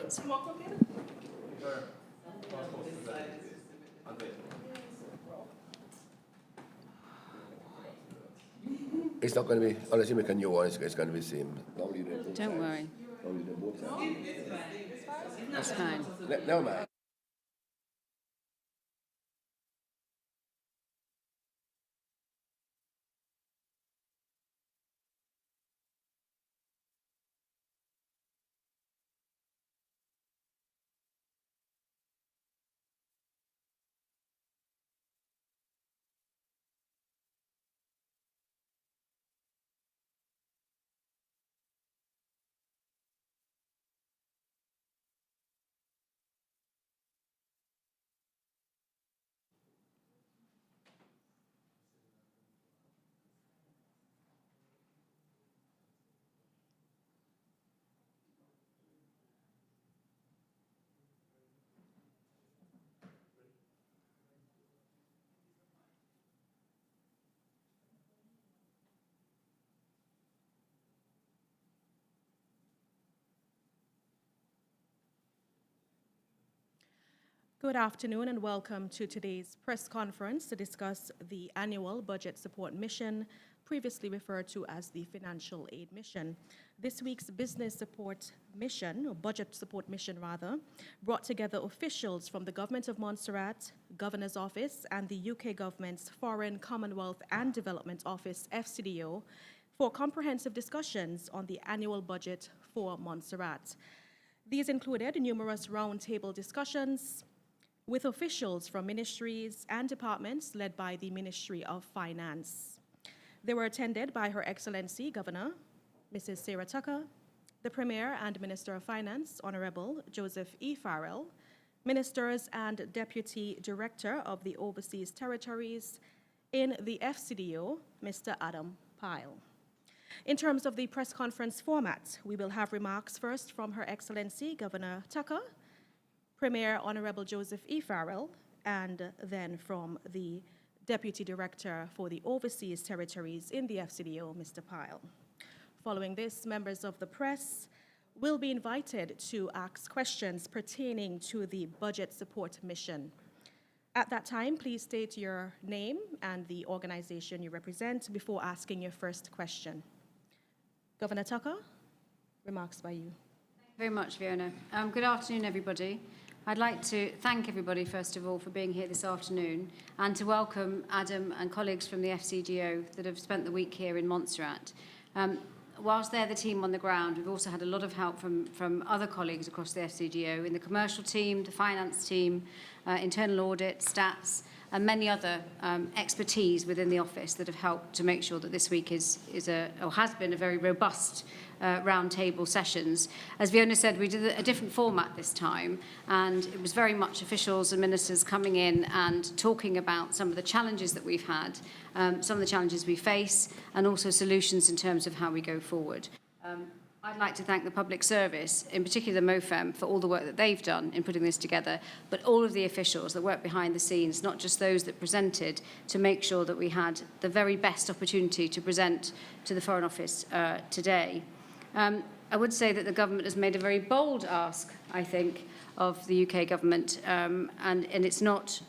It's not going to be, unless you make a new one, it's going to be the same. Don't worry. That's fine. Never mind. Good afternoon and welcome to today's press conference to discuss the annual budget support mission, previously referred to as the financial aid mission. This week's business support mission, or budget support mission rather, brought together officials from the Government of Montserrat, Governor's Office, and the UK Government's Foreign, Commonwealth and Development Office, FCDO, for comprehensive discussions on the annual budget for Montserrat. These included numerous roundtable discussions with officials from ministries and departments led by the Ministry of Finance. They were attended by Her Excellency Governor, Mrs. Sarah Tucker, the Premier and Minister of Finance, Honorable Joseph E. Farrell, Ministers and Deputy Director of the Overseas Territories in the FCDO, Mr. Adam Pyle. In terms of the press conference format, we will have remarks first from Her Excellency Governor Tucker, Premier Honorable Joseph E. Farrell, and then from the Deputy Director for the Overseas Territories in the FCDO, Mr. Pyle. Following this, members of the press will be invited to ask questions pertaining to the budget support mission. At that time, please state your name and the organization you represent before asking your first question. Governor Tucker, remarks by you. Thank you very much, Fiona. Good afternoon, everybody. I'd like to thank everybody, first of all, for being here this afternoon and to welcome Adam and colleagues from the FCDO that have spent the week here in Montserrat. Whilst they're the team on the ground, we've also had a lot of help from other colleagues across the FCDO in the commercial team, the finance team, internal audit, stats, and many other expertise within the office that have helped to make sure that this week has been a very robust roundtable sessions. As Fiona said, we did a different format this time, and it was very much officials and ministers coming in and talking about some of the challenges that we've had, some of the challenges we face, and also solutions in terms of how we go forward. I'd like to thank the public service, in particular MOFEM, for all the work that they've done in putting this together, but all of the officials that work behind the scenes, not just those that presented, to make sure that we had the very best opportunity to present to the Foreign Office today. I would say that the government has made a very bold ask, I think, of the UK government, and it's not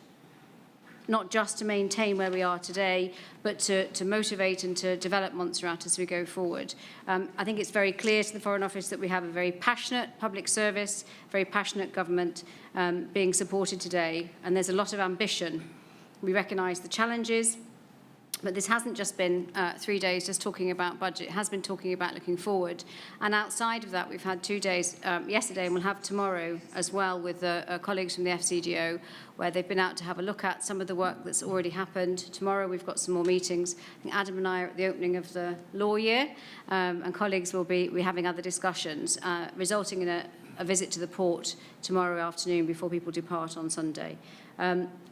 just to maintain where we are today, but to motivate and to develop Montserrat as we go forward. I think it's very clear to the Foreign Office that we have a very passionate public service, very passionate government being supported today, and there's a lot of ambition. We recognise the challenges, but this hasn't just been 3 days just talking about budget. It has been talking about looking forward. And outside of that, we've had 2 days yesterday, and we'll have tomorrow as well with colleagues from the FCDO, where they've been out to have a look at some of the work that's already happened. Tomorrow, we've got some more meetings. I think Adam and I are at the opening of the law year, and colleagues will be having other discussions, resulting in a visit to the port tomorrow afternoon before people depart on Sunday.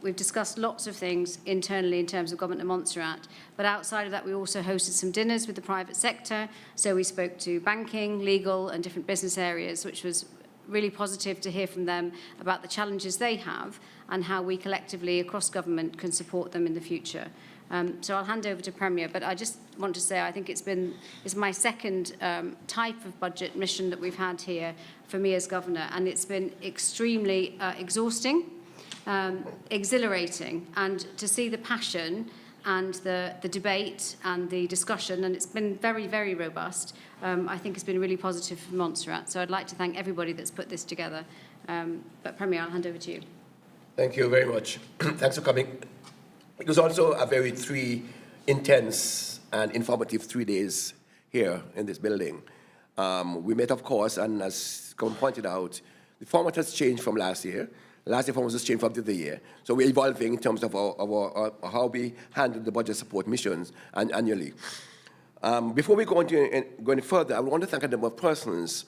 We've discussed lots of things internally in terms of Government of Montserrat, but outside of that we also hosted some dinners with the private sector. So we spoke to banking, legal and different business areas, which was really positive to hear from them about the challenges they have and how we collectively across government can support them in the future. So I'll hand over to Premier, but I just want to say I think it's my second type of budget mission that we've had here for me as Governor, and it's been extremely exhausting, exhilarating, and to see the passion and the debate and the discussion, and it's been very, very robust, I think it's been really positive for Montserrat. So I'd like to thank everybody that's put this together. But Premier, I'll hand over to you. Thank you very much. Thanks for coming. It was also a very intense and informative 3 days here in this building. We met, of course, and as Colin pointed out, the format has changed from last year. Last year format has changed from the year. So we're evolving in terms of how we handle the budget support missions annually. Before we go any further, I want to thank a number of persons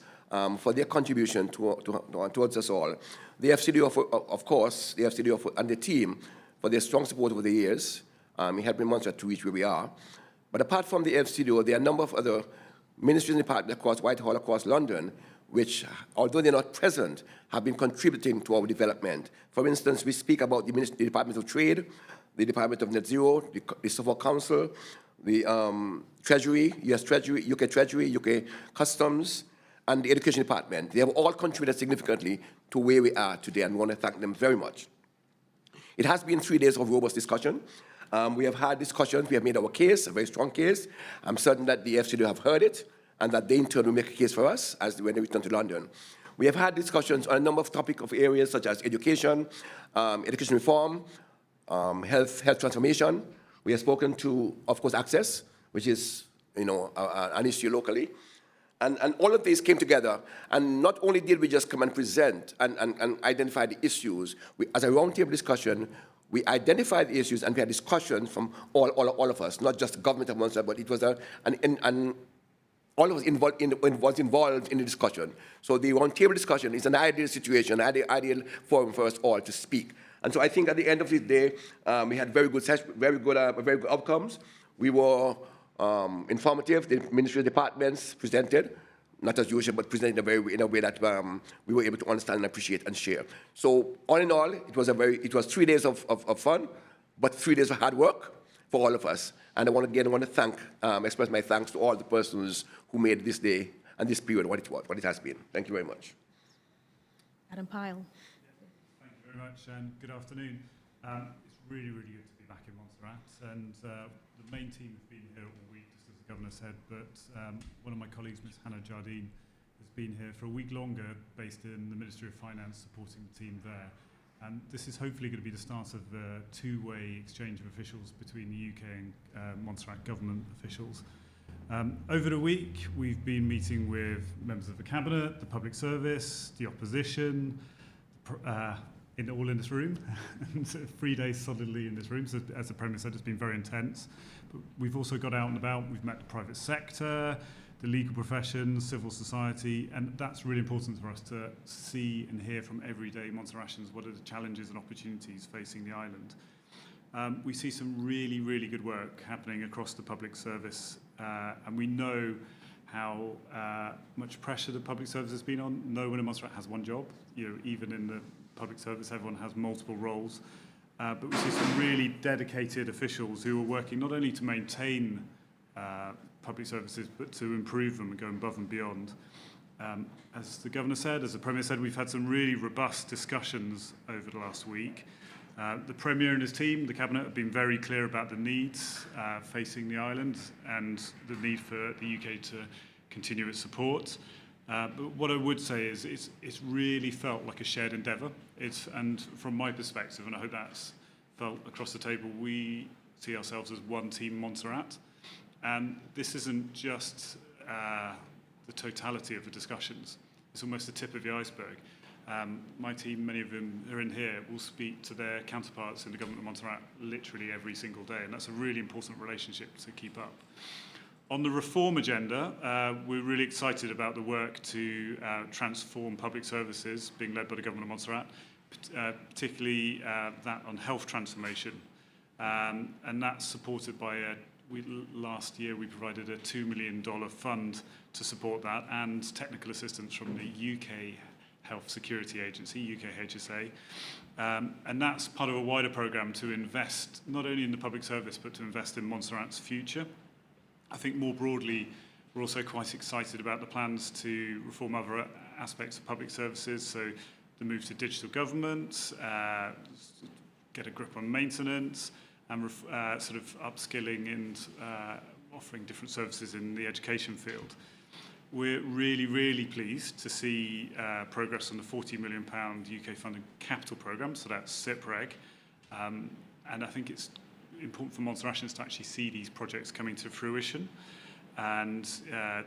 for their contribution towards us all. The FCDO, of course, the FCDO and the team for their strong support over the years in helping Montserrat to reach where we are. But apart from the FCDO, there are a number of other ministries and departments across Whitehall, across London, which, although they're not present, have been contributing to our development. For instance, we speak about the Department of Trade, the Department of Net Zero, the Suffolk Council, the Treasury, US Treasury, UK Treasury, UK Customs, and the Education Department. They have all contributed significantly to where we are today, and we want to thank them very much. It has been 3 days of robust discussion. We have had discussions, we have made our case, a very strong case. I'm certain that the FCDO have heard it, and that they in turn will make a case for us when they return to London. We have had discussions on a number of topics of areas such as education, education reform, health transformation. We have spoken to, of course, access, which is an issue locally. And all of these came together, and not only did we just come and present and identify the issues, as a roundtable discussion, we identified the issues and we had discussions from all of us, not just the Government of Montserrat, but it was all of us involved in the discussion. So the roundtable discussion is an ideal situation, an ideal forum for us all to speak. And so I think at the end of the day, we had very good outcomes. We were informative. The Ministry departments presented, not as usual, but presented in a way that we were able to understand and appreciate and share. So all in all, it was 3 days of fun, but 3 days of hard work for all of us. And I want to express my thanks to all the persons who made this day and this period what it has been. Thank you very much. Adam Pyle. Thank you very much, and good afternoon. It's really, really good to be back in Montserrat, and the main team have been here all week, just as the Governor said, but one of my colleagues, Ms. Hannah Jardine, has been here for a week longer, based in the Ministry of Finance, supporting the team there. And this is hopefully going to be the start of a two-way exchange of officials between the UK and Montserrat government officials. Over the week, we've been meeting with members of the Cabinet, the Public Service, the opposition, all in this room, and 3 days solidly in this room. So as the Premier said, it's been very intense. But we've also got out and about. We've met the private sector, the legal profession, civil society, and that's really important for us to see and hear from everyday Montserratians what are the challenges and opportunities facing the island. We see some really, really good work happening across the public service, and we know how much pressure the public service has been on. No one in Montserrat has one job. Even in the public service, everyone has multiple roles. But we see some really dedicated officials who are working not only to maintain public services, but to improve them and go above and beyond. As the Governor said, as the Premier said, we've had some really robust discussions over the last week. The Premier and his team, the Cabinet, have been very clear about the needs facing the island and the need for the UK to continue its support. But what I would say is it's really felt like a shared endeavour. And from my perspective, and I hope that's felt across the table, we see ourselves as one team Montserrat. And this isn't just the totality of the discussions. It's almost the tip of the iceberg. My team, many of them are in here, will speak to their counterparts in the Government of Montserrat literally every single day, and that's a really important relationship to keep up. On the reform agenda, we're really excited about the work to transform public services being led by the Government of Montserrat, particularly that on health transformation. And that's supported by last year we provided a $2 million fund to support that, and technical assistance from the UK Health Security Agency, UKHSA. And that's part of a wider programme to invest not only in the public service, but to invest in Montserrat's future. I think more broadly, we're also quite excited about the plans to reform other aspects of public services, so the move to digital government, get a grip on maintenance, and sort of upskilling and offering different services in the education field. We're really, really pleased to see progress on the £40 million UK funded capital programme, so that's SIPREG. And I think it's important for Montserratians to actually see these projects coming to fruition. And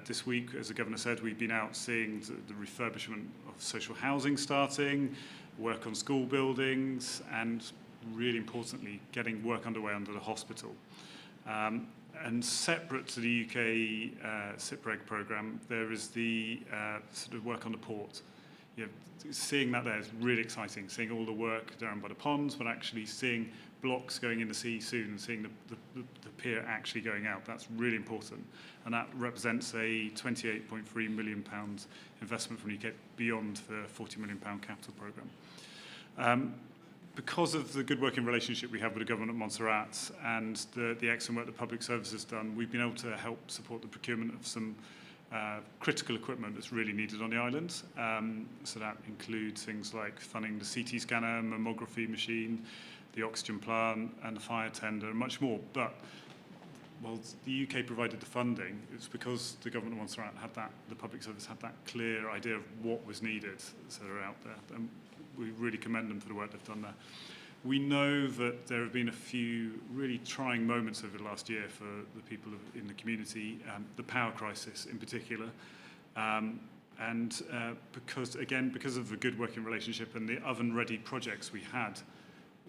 this week, as the Governor said, we've been out seeing the refurbishment of social housing starting, work on school buildings, and really importantly, getting work underway under the hospital. And separate to the UK SIPREG programme, there is the sort of work on the port. You know, seeing that there is really exciting, seeing all the work down by the ponds, but actually seeing blocks going in the sea soon and seeing the pier actually going out. That's really important. And that represents a £28.3 million investment from the UK beyond the £40 million capital programme. Because of the good working relationship we have with the Government of Montserrat and the excellent work the public service has done, we've been able to help support the procurement of some critical equipment that's really needed on the island. So that includes things like funding the CT scanner, mammography machine, the oxygen plant, and the fire tender, and much more. But while the UK provided the funding, it's because the Government of Montserrat had that, the public service had that clear idea of what was needed, so they're out there. And we really commend them for the work they've done there. We know that there have been a few really trying moments over the last year for the people in the community, the power crisis in particular. Because of the good working relationship and the oven-ready projects we had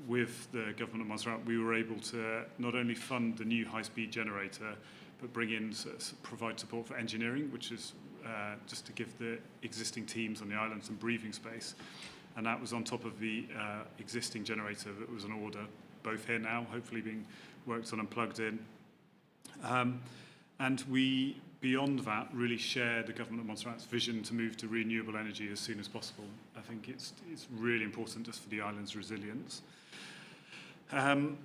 with the Government of Montserrat, we were able to not only fund the new high-speed generator, but bring in, provide support for engineering, which is just to give the existing teams on the island some breathing space. And that was on top of the existing generator that was on order, both here now, hopefully being worked on and plugged in. And we, beyond that, really share the Government of Montserrat's vision to move to renewable energy as soon as possible. I think it's really important just for the island's resilience. And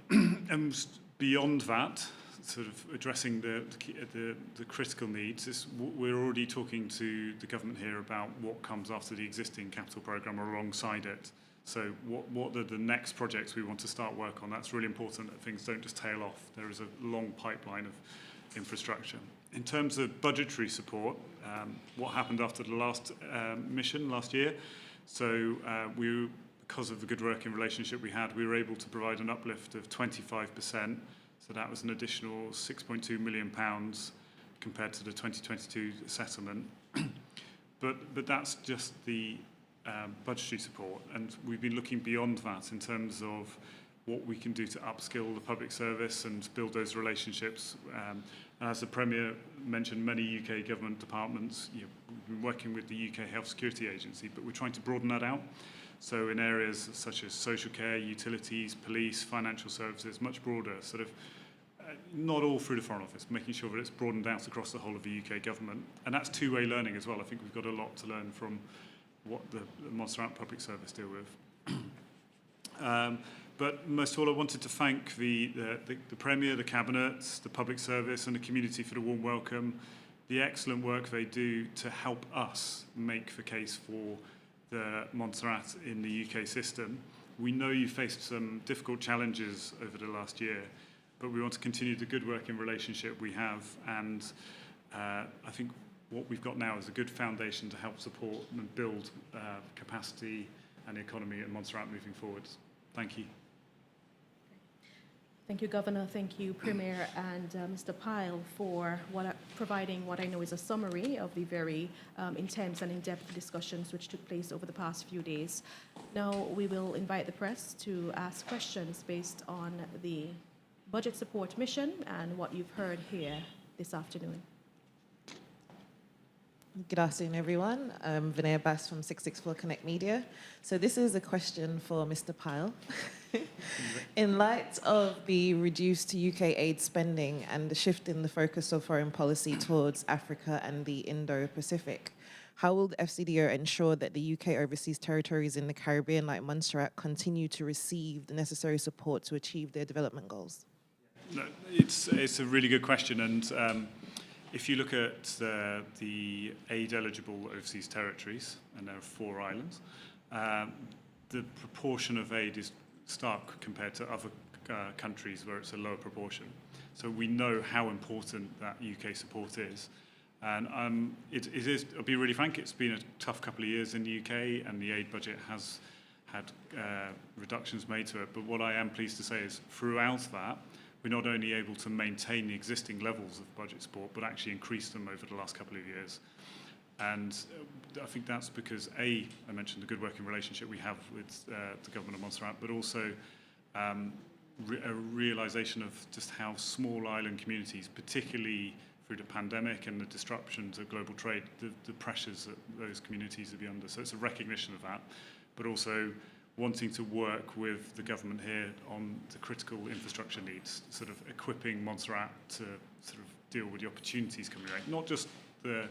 beyond that, sort of addressing the critical needs, we're already talking to the government here about what comes after the existing capital programme or alongside it. So what are the next projects we want to start work on? That's really important that things don't just tail off. There is a long pipeline of infrastructure. In terms of budgetary support, what happened after the last mission last year? So because of the good working relationship we had, we were able to provide an uplift of 25%. So that was an additional £6.2 million compared to the 2022 settlement. but that's just the budgetary support. And we've been looking beyond that in terms of what we can do to upskill the public service and build those relationships. As the Premier mentioned, many UK government departments, we've been working with the UK Health Security Agency, but we're trying to broaden that out. So in areas such as social care, utilities, police, financial services, much broader, sort of not all through the Foreign Office, making sure that it's broadened out across the whole of the UK government. And that's two-way learning as well. I think we've got a lot to learn from what the Montserrat Public Service deal with. But most of all, I wanted to thank the Premier, the Cabinet, the Public Service and the community for the warm welcome, the excellent work they do to help us make the case for the Montserrat in the UK system. We know you faced some difficult challenges over the last year, but we want to continue the good working relationship we have, and I think what we've got now is a good foundation to help support and build capacity and the economy in Montserrat moving forward. Thank you. Thank you, Governor. Thank you, Premier, and Mr. Pyle for providing what I know is a summary of the very intense and in-depth discussions which took place over the past few days. Now we will invite the press to ask questions based on the budget support mission and what you've heard here this afternoon. Good afternoon, everyone. I'm Vinaya Bass from 664 Connect Media. So this is a question for Mr. Pyle. In light of the reduced UK aid spending and the shift in the focus of foreign policy towards Africa and the Indo-Pacific, how will the FCDO ensure that the UK overseas territories in the Caribbean like Montserrat continue to receive the necessary support to achieve their development goals? No, it's a really good question, and if you look at the aid-eligible overseas territories, and there are 4 islands, the proportion of aid is stark compared to other countries where it's a lower proportion. So we know how important that UK support is. And it is, I'll be really frank, it's been a tough couple of years in the UK, and the aid budget has had reductions made to it. But what I am pleased to say is throughout that, we're not only able to maintain the existing levels of budget support, but actually increase them over the last couple of years. And I think that's because, I mentioned the good working relationship we have with the Government of Montserrat, but also a realisation of just how small island communities, particularly through the pandemic and the disruptions of global trade, the pressures that those communities will be under. So it's a recognition of that, but also wanting to work with the government here on the critical infrastructure needs, sort of equipping Montserrat to sort of deal with the opportunities coming out, not just the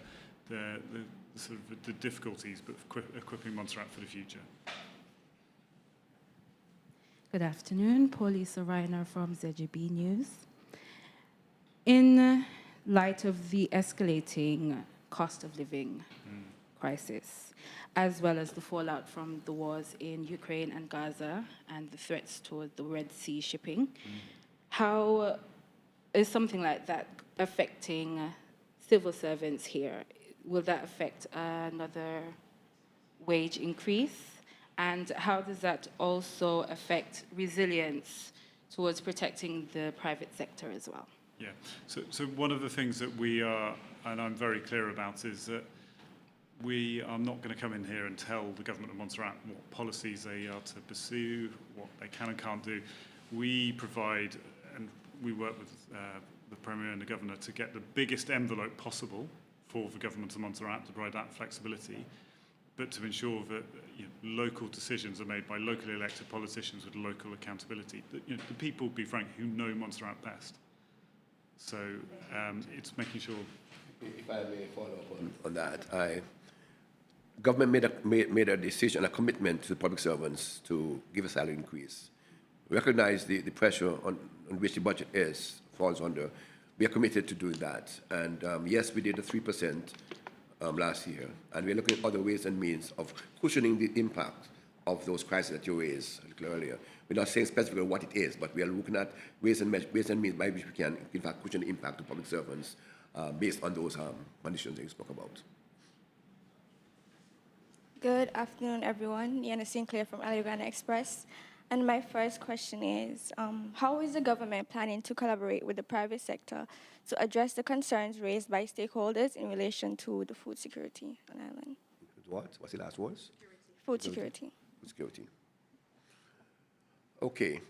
sort of the difficulties, but equipping Montserrat for the future. Good afternoon, Paulisa Reiner from ZGB News. In light of the escalating cost of living crisis, as well as the fallout from the wars in Ukraine and Gaza and the threats toward the Red Sea shipping, how is something like that affecting civil servants here? Will that affect another wage increase? And how does that also affect resilience towards protecting the private sector as well? Yeah, so one of the things that we are, and I'm very clear about, is that we are not going to come in here and tell the Government of Montserrat what policies they are to pursue, what they can and can't do. We provide, and we work with the Premier and the Governor to get the biggest envelope possible for the Government of Montserrat to provide that flexibility, but to ensure that local decisions are made by locally elected politicians with local accountability. The people, be frank, who know Montserrat best. So it's making sure. If I may follow up on that, government made a decision, a commitment to the public servants to give a salary increase. Recognize the pressure on which the budget falls under. We are committed to doing that. And yes, we did a 3% last year. And we're looking at other ways and means of cushioning the impact of those crises that you raised a little earlier. We're not saying specifically what it is, but we are looking at ways and means by which we can, in fact, cushion the impact of public servants based on those conditions that you spoke about. Good afternoon, everyone. Yana Sinclair from Allegana Express. And my first question is, how is the government planning to collaborate with the private sector to address the concerns raised by stakeholders in relation to the food security on island? What? What's the last words? Food security. Food security. Okay.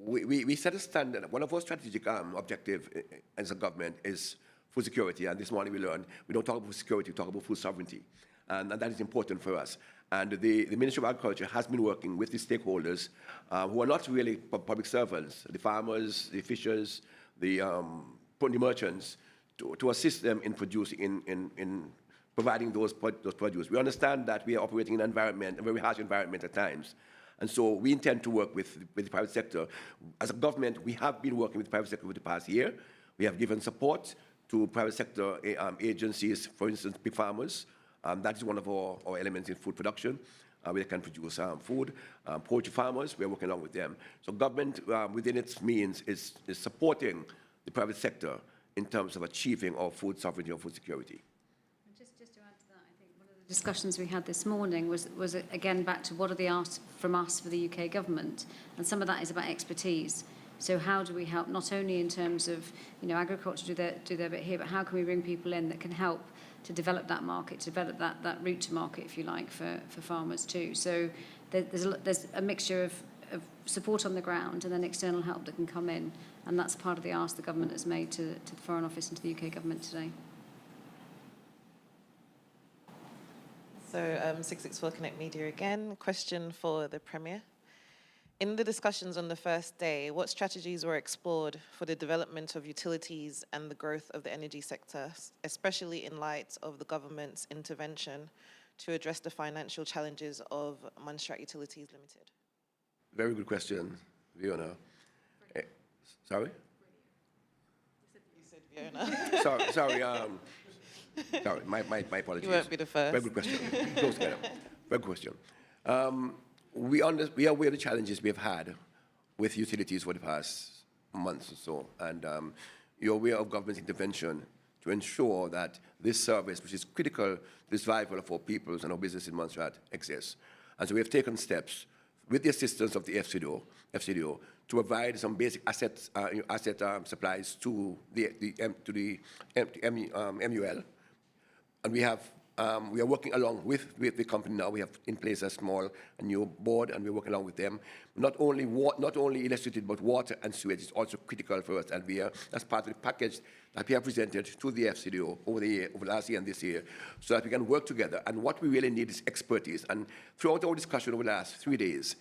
We set a standard. One of our strategic objectives as a government is food security. And this morning we learned we don't talk about food security, we talk about food sovereignty. And that is important for us. And the Ministry of Agriculture has been working with the stakeholders who are not really public servants, the farmers, the fishers, the merchants, to assist them in producing, in providing those produce. We understand that we are operating in an environment, a very harsh environment at times. And so we intend to work with the private sector. As a government, we have been working with the private sector for the past year. We have given support to private sector agencies, for instance, pig farmers. That is one of our elements in food production, where they can produce food. Poultry farmers, we are working along with them. So government, within its means, is supporting the private sector in terms of achieving our food sovereignty or food security. Just to add to that, I think one of the discussions we had this morning was again back to what are the asks from us for the UK government, and some of that is about expertise. So how do we help, not only in terms of agriculture do their bit here, but how can we bring people in that can help to develop that market, to develop that route to market, if you like, for farmers too. So there's a mixture of support on the ground and then external help that can come in, and that's part of the ask the government has made to the Foreign Office and to the UK government today. So 664 Connect Media again, question for the Premier. In the discussions on the first day, what strategies were explored for the development of utilities and the growth of the energy sector, especially in light of the government's intervention to address the financial challenges of Montserrat Utilities Limited? Very good question, Fiona. Sorry? You said Fiona. Sorry, my apologies. You won't be the first. Very good question. Close together. Very good question. We are aware of the challenges we've had with utilities for the past months or so, and you're aware of government intervention to ensure that this service, which is critical to the survival of our peoples and our business in Montserrat, exists. And so we have taken steps with the assistance of the FCDO to provide some basic asset supplies to the MUL. And we are working along with the company now. We have in place a new board, and we're working along with them. Not only electricity, but water and sewage is also critical for us. And that's part of the package that we have presented to the FCDO over last year and this year, so that we can work together. And what we really need is expertise. And throughout our discussion over the last 3 days,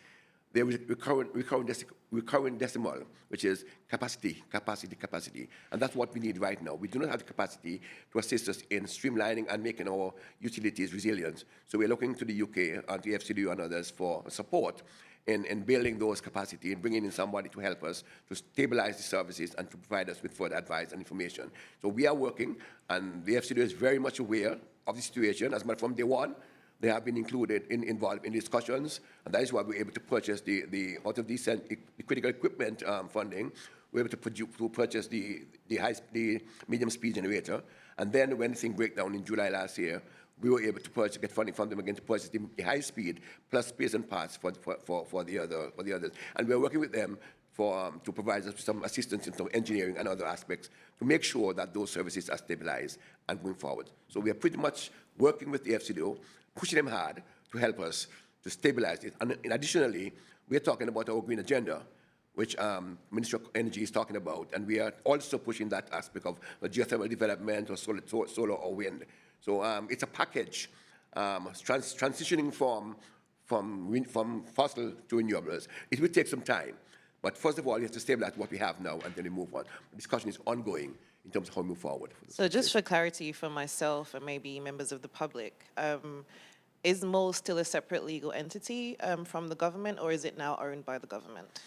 there was recurrent decimal, which is capacity. And that's what we need right now. We do not have the capacity to assist us in streamlining and making our utilities resilient. So we're looking to the UK and the FCDO and others for support in building those capacity and bringing in somebody to help us to stabilize the services and to provide us with further advice and information. So we are working, and the FCDO is very much aware of the situation. As a matter from day one, they have been involved in discussions, and that is why we're able to purchase out of the critical equipment funding, we're able to purchase the medium speed generator. And then when the thing broke down in July last year, we were able to get funding from them again to purchase the high speed plus spares and parts for the others. And we're working with them to provide us with some assistance in some engineering and other aspects to make sure that those services are stabilized and going forward. So we are pretty much working with the FCDO, pushing them hard to help us to stabilize it. And additionally, we're talking about our green agenda, which Ministry of Energy is talking about, and we are also pushing that aspect of geothermal development or solar or wind. So it's a package transitioning from fossil to renewables. It will take some time, but first of all, you have to stabilize what we have now, and then we move on. The discussion is ongoing in terms of how we move forward. So just for clarity for myself and maybe members of the public, is MOL still a separate legal entity from the government, or is it now owned by the government?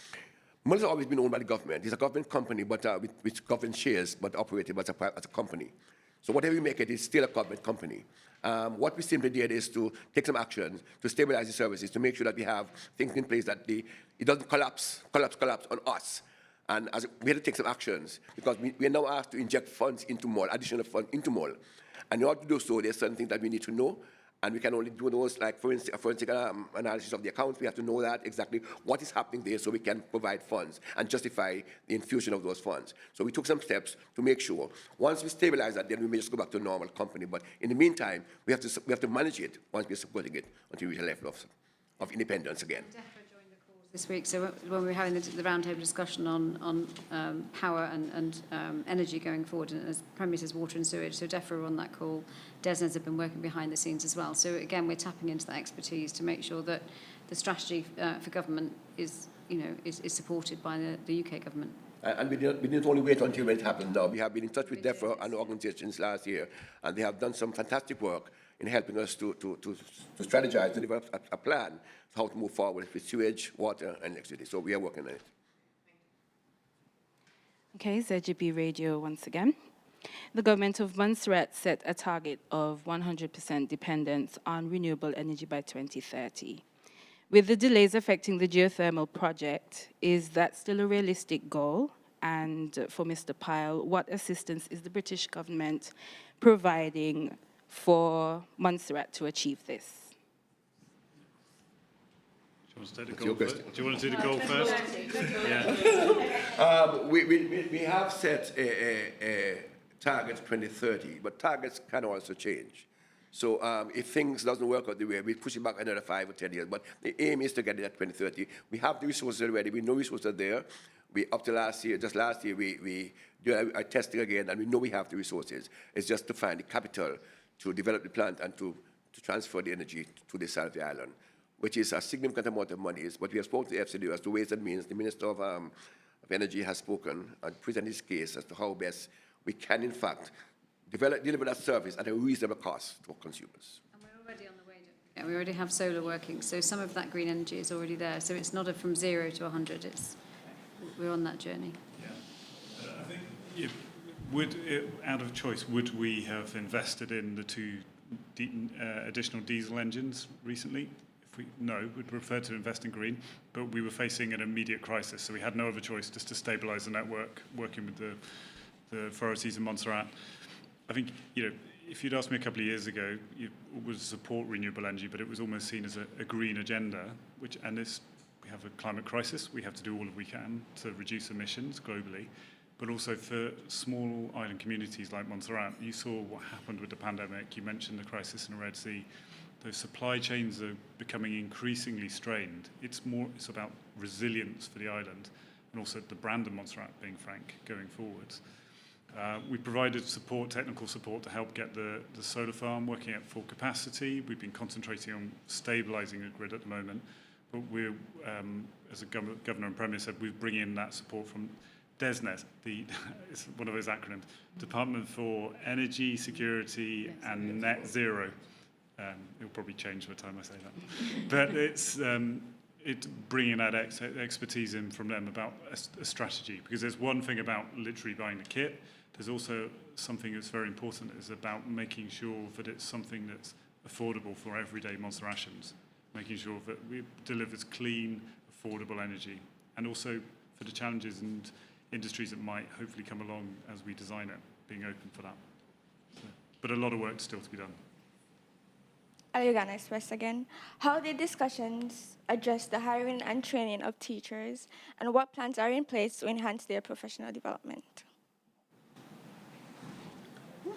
MOL has always been owned by the government. It's a government company, but with government shares, but operated as a company. So whatever you make it, it's still a government company. What we simply did is to take some action to stabilize the services, to make sure that we have things in place that it doesn't collapse on us. And we had to take some actions, because we are now asked to inject funds into MOL, additional funds into MOL. And in order to do so, there's certain things that we need to know, and we can only do those, like forensic analysis of the accounts. We have to know that exactly what is happening there, so we can provide funds and justify the infusion of those funds. So we took some steps to make sure once we stabilize that, then we may just go back to a normal company. But in the meantime, we have to manage it once we're supporting it until we reach a level of independence again. This week, so when we were having the roundtable discussion on power and energy going forward, and as Premier says, water and sewage, so DEFRA were on that call. DESNES have been working behind the scenes as well. So again, we're tapping into that expertise to make sure that the strategy for government is supported by the UK government. And we didn't only wait until it happened now. We have been in touch with DEFRA and organizations last year, and they have done some fantastic work in helping us to strategize, to develop a plan for how to move forward with sewage, water, and electricity. So we are working on it. Okay, ZGB Radio once again. The Government of Montserrat set a target of 100% dependence on renewable energy by 2030. With the delays affecting the geothermal project, is that still a realistic goal? And for Mr. Pyle, what assistance is the British government providing for Montserrat to achieve this? Do you want to do the goal first? Yeah. We have set a target 2030, but targets can also change. So if things doesn't work out the way, we push it back another 5 or 10 years. But the aim is to get it at 2030. We have the resources already. We know resources are there. Up to last year, we do our testing again, and we know we have the resources. It's just to find the capital to develop the plant and to transfer the energy to this side of the island. which is a significant amount of money. But we have spoken to the FCDO as to ways and means. The Minister of Energy has spoken and presented his case as to how best we can, in fact, deliver that service at a reasonable cost to consumers. And we're already on the way. We already have solar working, so some of that green energy is already there. So it's not from 0 to 100. We're on that journey. Yeah. I think out of choice, would we have invested in the 2 additional diesel engines recently? No, we'd prefer to invest in green, but we were facing an immediate crisis, so we had no other choice just to stabilise the network, working with the authorities in Montserrat. I think, if you'd asked me a couple of years ago, you would support renewable energy, but it was almost seen as a green agenda, we have a climate crisis. We have to do all that we can to reduce emissions globally, but also for small island communities like Montserrat. You saw what happened with the pandemic. You mentioned the crisis in the Red Sea. Those supply chains are becoming increasingly strained. It's about resilience for the island, and also the brand of Montserrat, being frank, going forwards. We provided technical support to help get the solar farm working at full capacity. We've been concentrating on stabilising the grid at the moment, but we're, as the Governor and Premier said, we're bringing in that support from DESNET, it's one of those acronyms, Department for Energy, Security and Net Zero. It'll probably change by the time I say that. But it's bringing that expertise in from them about a strategy, because there's one thing about literally buying the kit. There's also something that's very important, is about making sure that it's something that's affordable for everyday Montserratians, making sure that it delivers clean, affordable energy, and also for the challenges and industries that might hopefully come along as we design it, being open for that. But a lot of work still to be done. Alligator Express again. How did discussions address the hiring and training of teachers, and what plans are in place to enhance their professional development?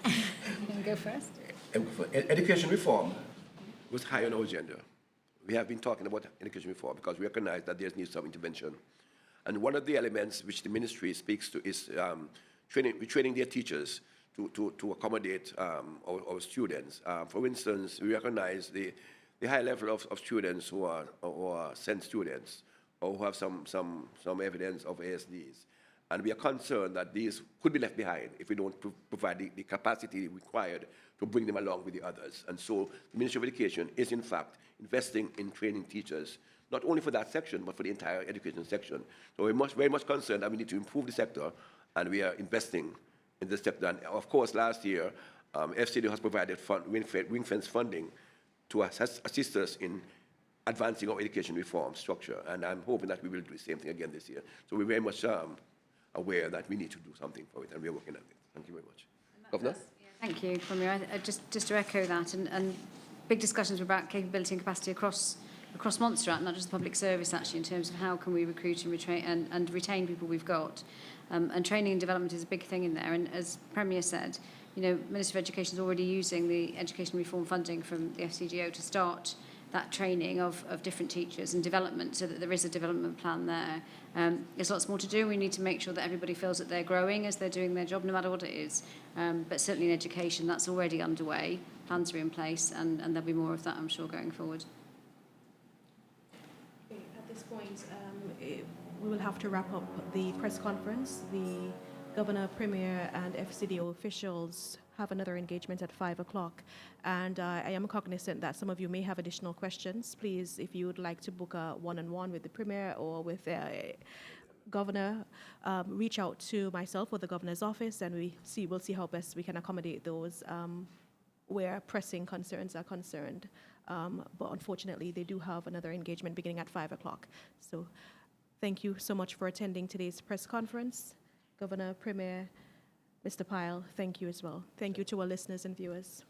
You can go first. Education reform was high on our agenda. We have been talking about education reform because we recognize that there needs some intervention. And one of the elements which the ministry speaks to is training their teachers to accommodate our students. For instance, we recognize the high level of students who are SEND students or who have some evidence of ASDs. And we are concerned that these could be left behind if we don't provide the capacity required to bring them along with the others. And so the Ministry of Education is, in fact, investing in training teachers, not only for that section, but for the entire education section. So we're very much concerned that we need to improve the sector, and we are investing in this sector. And of course, last year, FCDO has provided ring-fence funding to assist us in advancing our education reform structure. And I'm hoping that we will do the same thing again this year. So we're very much aware that we need to do something for it, and we're working on it. Thank you very much. Governor? Thank you, Premier. Just to echo that, and big discussions were about capability and capacity across Montserrat, not just the public service, actually, in terms of how can we recruit and retain people we've got. And training and development is a big thing in there. And as Premier said, Minister of Education is already using the education reform funding from the FCDO to start that training of different teachers and development, so that there is a development plan there. There's lots more to do. We need to make sure that everybody feels that they're growing as they're doing their job, no matter what it is. But certainly in education, that's already underway. Plans are in place, and there'll be more of that, I'm sure, going forward. At this point, we will have to wrap up the press conference. The Governor, Premier, and FCDO officials have another engagement at 5 o'clock. And I am cognizant that some of you may have additional questions. Please, if you would like to book a one-on-one with the Premier or with the Governor, reach out to myself or the Governor's office, and we'll see how best we can accommodate those where pressing concerns are concerned. But unfortunately, they do have another engagement beginning at 5 o'clock. So thank you so much for attending today's press conference. Governor, Premier, Mr. Pyle, thank you as well. Thank you to our listeners and viewers.